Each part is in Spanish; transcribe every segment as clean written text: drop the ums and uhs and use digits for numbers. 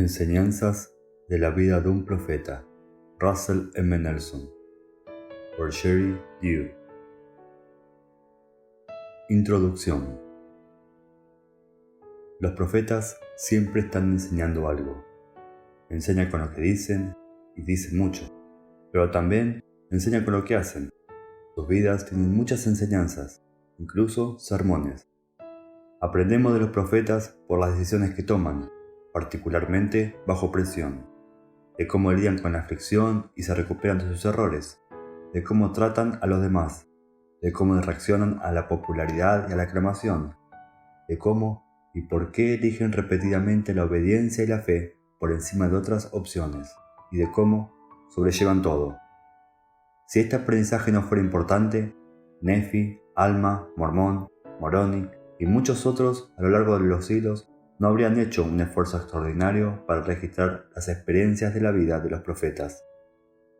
Enseñanzas de la vida de un profeta, Russell M. Nelson, por Sherry Dew. Introducción. Los profetas siempre están enseñando algo. Enseñan con lo que dicen, y dicen mucho, pero también enseñan con lo que hacen. Sus vidas tienen muchas enseñanzas, incluso sermones. Aprendemos de los profetas por las decisiones que toman, particularmente bajo presión, de cómo lidian con la aflicción y se recuperan de sus errores, de cómo tratan a los demás, de cómo reaccionan a la popularidad y a la aclamación, de cómo y por qué eligen repetidamente la obediencia y la fe por encima de otras opciones, y de cómo sobrellevan todo. Si este aprendizaje no fuera importante, Nefi, Alma, Mormón, Moroni y muchos otros a lo largo de los siglos no habrían hecho un esfuerzo extraordinario para registrar las experiencias de la vida de los profetas.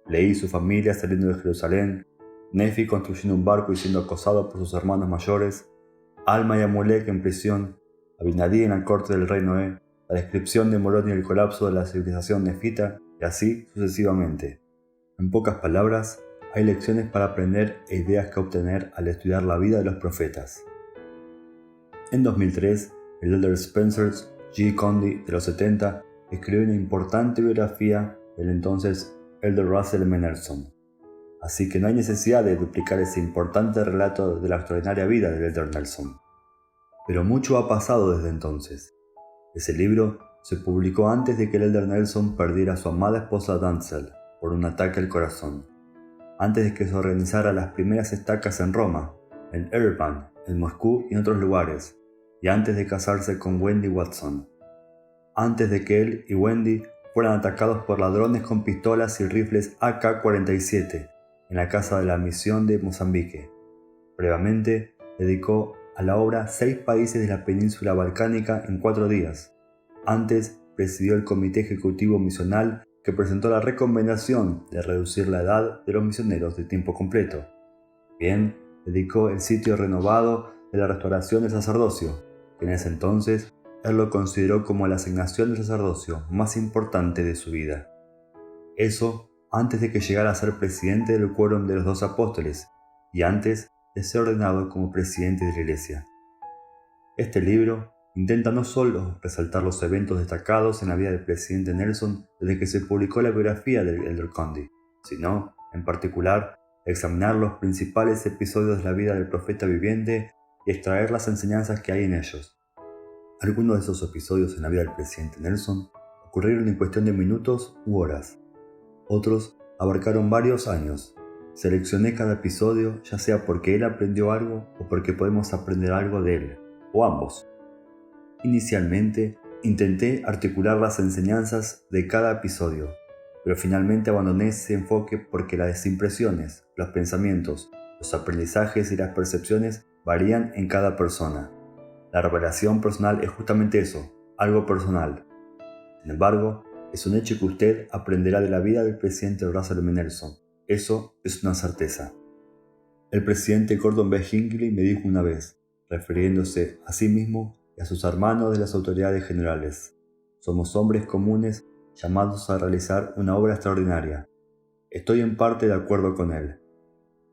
Leí y su familia saliendo de Jerusalén, Nefi construyendo un barco y siendo acosado por sus hermanos mayores, Alma y Amulek en prisión, Abinadí en la corte del rey Noé, la descripción de Moroni y el colapso de la civilización nefita, y así sucesivamente. En pocas palabras, hay lecciones para aprender e ideas que obtener al estudiar la vida de los profetas. En 2003, el elder Spencer G. Condi de los 70 escribió una importante biografía del entonces elder Russell M. Nelson. Así que no hay necesidad de duplicar ese importante relato de la extraordinaria vida del elder Nelson. Pero mucho ha pasado desde entonces. Ese libro se publicó antes de que el elder Nelson perdiera a su amada esposa Danzel por un ataque al corazón, antes de que se organizara las primeras estacas en Roma, en Erevan, en Moscú y en otros lugares, y antes de casarse con Wendy Watson, antes de que él y Wendy fueran atacados por ladrones con pistolas y rifles AK-47 en la casa de la misión de Mozambique. Previamente dedicó a la obra 6 países de la península balcánica en 4 días. Antes presidió el comité ejecutivo misional que presentó la recomendación de reducir la edad de los misioneros de tiempo completo. Bien, dedicó el sitio renovado de la restauración del sacerdocio, que en ese entonces él lo consideró como la asignación del sacerdocio más importante de su vida. Eso antes de que llegara a ser presidente del quórum de los 2 apóstoles y antes de ser ordenado como presidente de la iglesia. Este libro intenta no solo resaltar los eventos destacados en la vida del presidente Nelson desde que se publicó la biografía del elder Condi, sino, en particular, examinar los principales episodios de la vida del profeta viviente y extraer las enseñanzas que hay en ellos. Algunos de esos episodios en la vida del presidente Nelson ocurrieron en cuestión de minutos u horas. Otros abarcaron varios años. Seleccioné cada episodio ya sea porque él aprendió algo o porque podemos aprender algo de él, o ambos. Inicialmente, intenté articular las enseñanzas de cada episodio, pero finalmente abandoné ese enfoque porque las impresiones, los pensamientos, los aprendizajes y las percepciones varían en cada persona. La revelación personal es justamente eso, algo personal. Sin embargo, es un hecho que usted aprenderá de la vida del presidente Russell M. Nelson. Eso es una certeza. El presidente Gordon B. Hinckley me dijo una vez, refiriéndose a sí mismo y a sus hermanos de las autoridades generales: somos hombres comunes llamados a realizar una obra extraordinaria. Estoy en parte de acuerdo con él.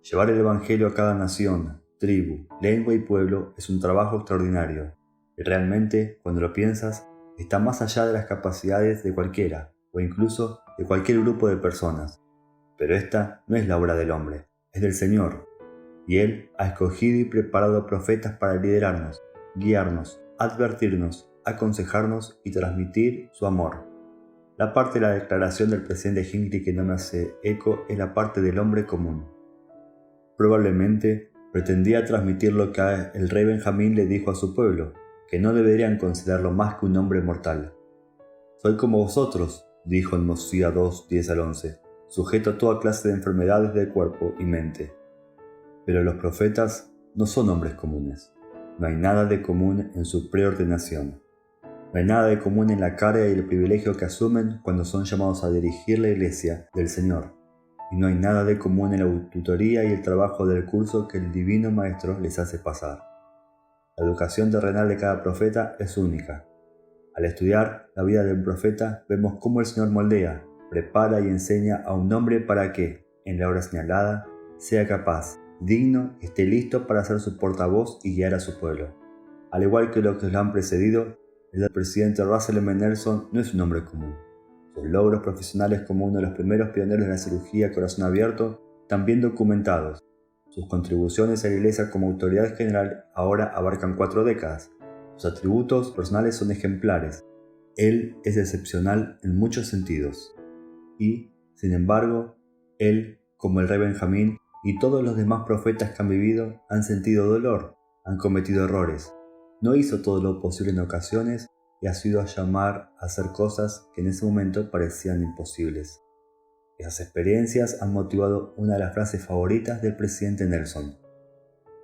Llevar el evangelio a cada nación, tribu, lengua y pueblo es un trabajo extraordinario, y realmente, cuando lo piensas, está más allá de las capacidades de cualquiera, o incluso de cualquier grupo de personas. Pero esta no es la obra del hombre, es del Señor, y Él ha escogido y preparado profetas para liderarnos, guiarnos, advertirnos, aconsejarnos y transmitir su amor. La parte de la declaración del presidente Hinckley que no me hace eco es la parte del hombre común. Probablemente pretendía transmitir lo que el rey Benjamín le dijo a su pueblo, que no deberían considerarlo más que un hombre mortal. Soy como vosotros, dijo en Mosía 2, 10 al 11, sujeto a toda clase de enfermedades del cuerpo y mente. Pero los profetas no son hombres comunes. No hay nada de común en su preordenación. No hay nada de común en la carga y el privilegio que asumen cuando son llamados a dirigir la iglesia del Señor. Y no hay nada de común en la tutoría y el trabajo del curso que el Divino Maestro les hace pasar. La educación terrenal de cada profeta es única. Al estudiar la vida del profeta, vemos cómo el Señor moldea, prepara y enseña a un hombre para que, en la hora señalada, sea capaz, digno, esté listo para ser su portavoz y guiar a su pueblo. Al igual que los que lo han precedido, el del presidente Russell M. Nelson no es un hombre común. Sus logros profesionales como uno de los primeros pioneros de la cirugía a corazón abierto están bien documentados. Sus contribuciones a la Iglesia como autoridad general ahora abarcan 4 décadas. Sus atributos personales son ejemplares. Él es excepcional en muchos sentidos. Y, sin embargo, él, como el rey Benjamín y todos los demás profetas que han vivido, han sentido dolor, han cometido errores. No hizo todo lo posible en ocasiones y ha sido a llamar a hacer cosas que en ese momento parecían imposibles. Esas experiencias han motivado una de las frases favoritas del presidente Nelson: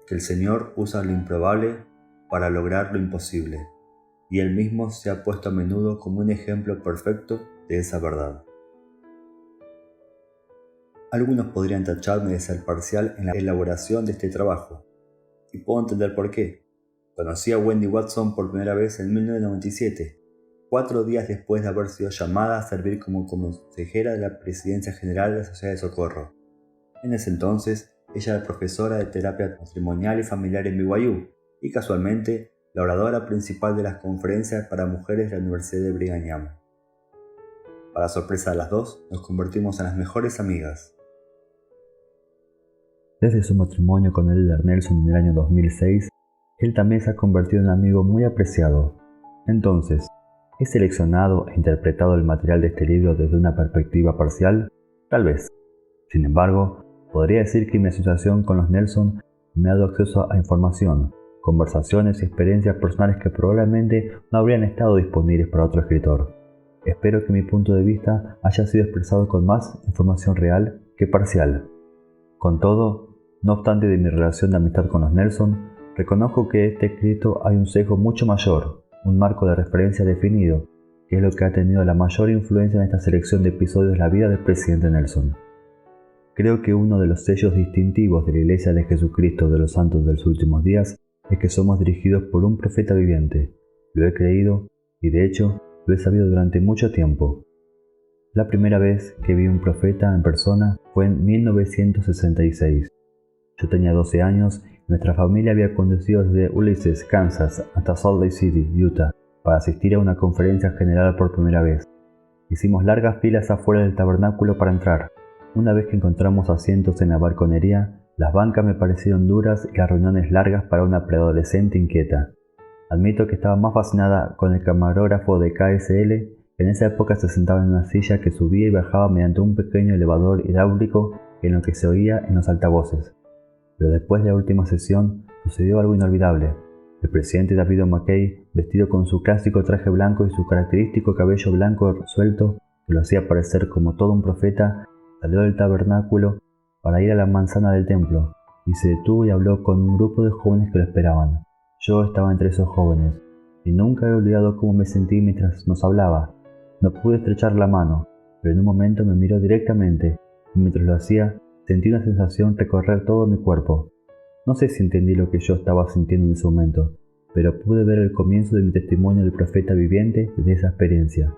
que el Señor usa lo improbable para lograr lo imposible, y él mismo se ha puesto a menudo como un ejemplo perfecto de esa verdad. Algunos podrían tacharme de ser parcial en la elaboración de este trabajo, y puedo entender por qué. Conocí a Wendy Watson por primera vez en 1997, 4 días después de haber sido llamada a servir como consejera de la Presidencia General de la Sociedad de Socorro. En ese entonces, ella era profesora de terapia matrimonial y familiar en BYU, y casualmente, la oradora principal de las conferencias para mujeres de la Universidad de Brigham Young. Para sorpresa de las dos, nos convertimos en las mejores amigas. Desde su matrimonio con el elder Nelson en el año 2006, él también se ha convertido en un amigo muy apreciado. Entonces, ¿he seleccionado e interpretado el material de este libro desde una perspectiva parcial? Tal vez. Sin embargo, podría decir que mi asociación con los Nelson me ha dado acceso a información, conversaciones y experiencias personales que probablemente no habrían estado disponibles para otro escritor. Espero que mi punto de vista haya sido expresado con más información real que parcial. Con todo, no obstante de mi relación de amistad con los Nelson, reconozco que en este escrito hay un sesgo mucho mayor, un marco de referencia definido, que es lo que ha tenido la mayor influencia en esta selección de episodios de la vida del presidente Nelson. Creo que uno de los sellos distintivos de la Iglesia de Jesucristo de los Santos de los Últimos Días es que somos dirigidos por un profeta viviente. Lo he creído y de hecho lo he sabido durante mucho tiempo. La primera vez que vi un profeta en persona fue en 1966. Yo tenía 12 años y nuestra familia había conducido desde Ulysses, Kansas, hasta Salt Lake City, Utah, para asistir a una conferencia general por primera vez. Hicimos largas filas afuera del tabernáculo para entrar. Una vez que encontramos asientos en la balconería, las bancas me parecieron duras y las reuniones largas para una preadolescente inquieta. Admito que estaba más fascinada con el camarógrafo de KSL, que en esa época se sentaba en una silla que subía y bajaba mediante un pequeño elevador hidráulico en lo que se oía en los altavoces. Pero después de la última sesión, sucedió algo inolvidable. El presidente David O. McKay, vestido con su clásico traje blanco y su característico cabello blanco suelto, que lo hacía parecer como todo un profeta, salió del tabernáculo para ir a la manzana del templo, y se detuvo y habló con un grupo de jóvenes que lo esperaban. Yo estaba entre esos jóvenes, y nunca he olvidado cómo me sentí mientras nos hablaba. No pude estrechar la mano, pero en un momento me miró directamente, y mientras lo hacía, sentí una sensación recorrer todo mi cuerpo. No sé si entendí lo que yo estaba sintiendo en ese momento, pero pude ver el comienzo de mi testimonio del profeta viviente de esa experiencia.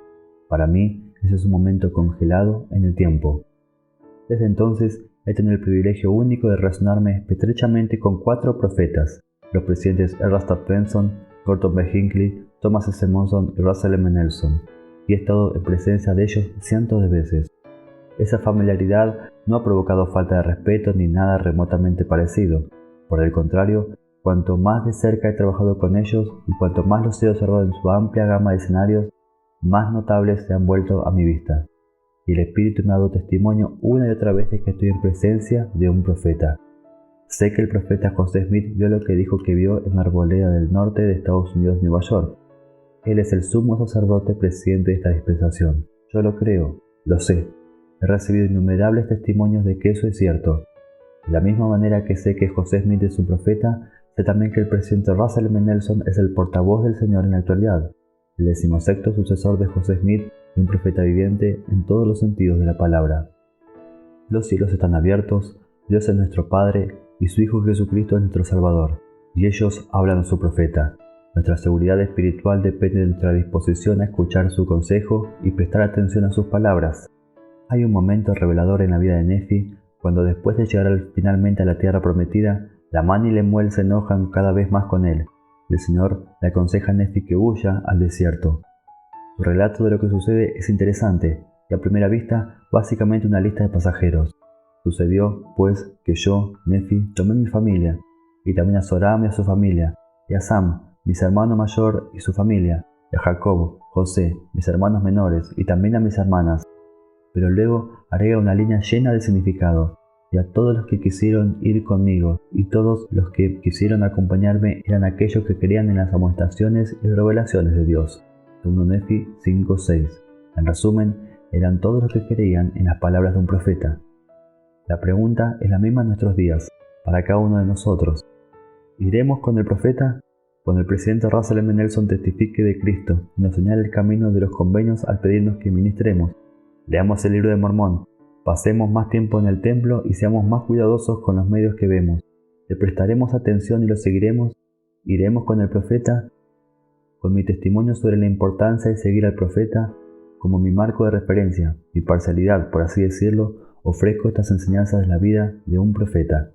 Para mí, ese es un momento congelado en el tiempo. Desde entonces, he tenido el privilegio único de relacionarme estrechamente con 4 profetas, los presidentes Erastus Benson, Gordon B. Hinckley, Thomas S. Monson y Russell M. Nelson, y he estado en presencia de ellos cientos de veces. Esa familiaridad no ha provocado falta de respeto ni nada remotamente parecido. Por el contrario, cuanto más de cerca he trabajado con ellos y cuanto más los he observado en su amplia gama de escenarios, más notables se han vuelto a mi vista. Y el Espíritu me ha dado testimonio una y otra vez de que estoy en presencia de un profeta. Sé que el profeta José Smith vio lo que dijo que vio en la arboleda del norte de Estados Unidos, Nueva York. Él es el sumo sacerdote presidente de esta dispensación. Yo lo creo, lo sé. He recibido innumerables testimonios de que eso es cierto. De la misma manera que sé que José Smith es un profeta, sé también que el presidente Russell M. Nelson es el portavoz del Señor en la actualidad, el 16º sucesor de José Smith y un profeta viviente en todos los sentidos de la palabra. Los cielos están abiertos, Dios es nuestro Padre y su Hijo Jesucristo es nuestro Salvador, y ellos hablan a su profeta. Nuestra seguridad espiritual depende de nuestra disposición a escuchar su consejo y prestar atención a sus palabras. Hay un momento revelador en la vida de Nefi, cuando después de llegar finalmente a la tierra prometida, Lamán y Lemuel se enojan cada vez más con él. El Señor le aconseja a Nefi que huya al desierto. Su relato de lo que sucede es interesante y a primera vista básicamente una lista de pasajeros. Sucedió, pues, que yo, Nefi, tomé mi familia, y también a Zoram y a su familia, y a Sam, mis hermanos mayor y su familia, y a Jacob, José, mis hermanos menores, y también a mis hermanas. Pero luego agrega una línea llena de significado, y a todos los que quisieron ir conmigo, y todos los que quisieron acompañarme eran aquellos que creían en las amonestaciones y revelaciones de Dios. 1 Nefi 5:6. En resumen, eran todos los que creían en las palabras de un profeta. La pregunta es la misma en nuestros días, para cada uno de nosotros. ¿Iremos con el profeta? Cuando el presidente Russell M. Nelson testifique de Cristo y nos señale el camino de los convenios al pedirnos que ministremos, leamos el libro de Mormón, pasemos más tiempo en el templo y seamos más cuidadosos con los medios que vemos. ¿Le prestaremos atención y lo seguiremos? ¿Iremos con el profeta? Con mi testimonio sobre la importancia de seguir al profeta, como mi marco de referencia, mi parcialidad, por así decirlo, ofrezco estas enseñanzas de la vida de un profeta.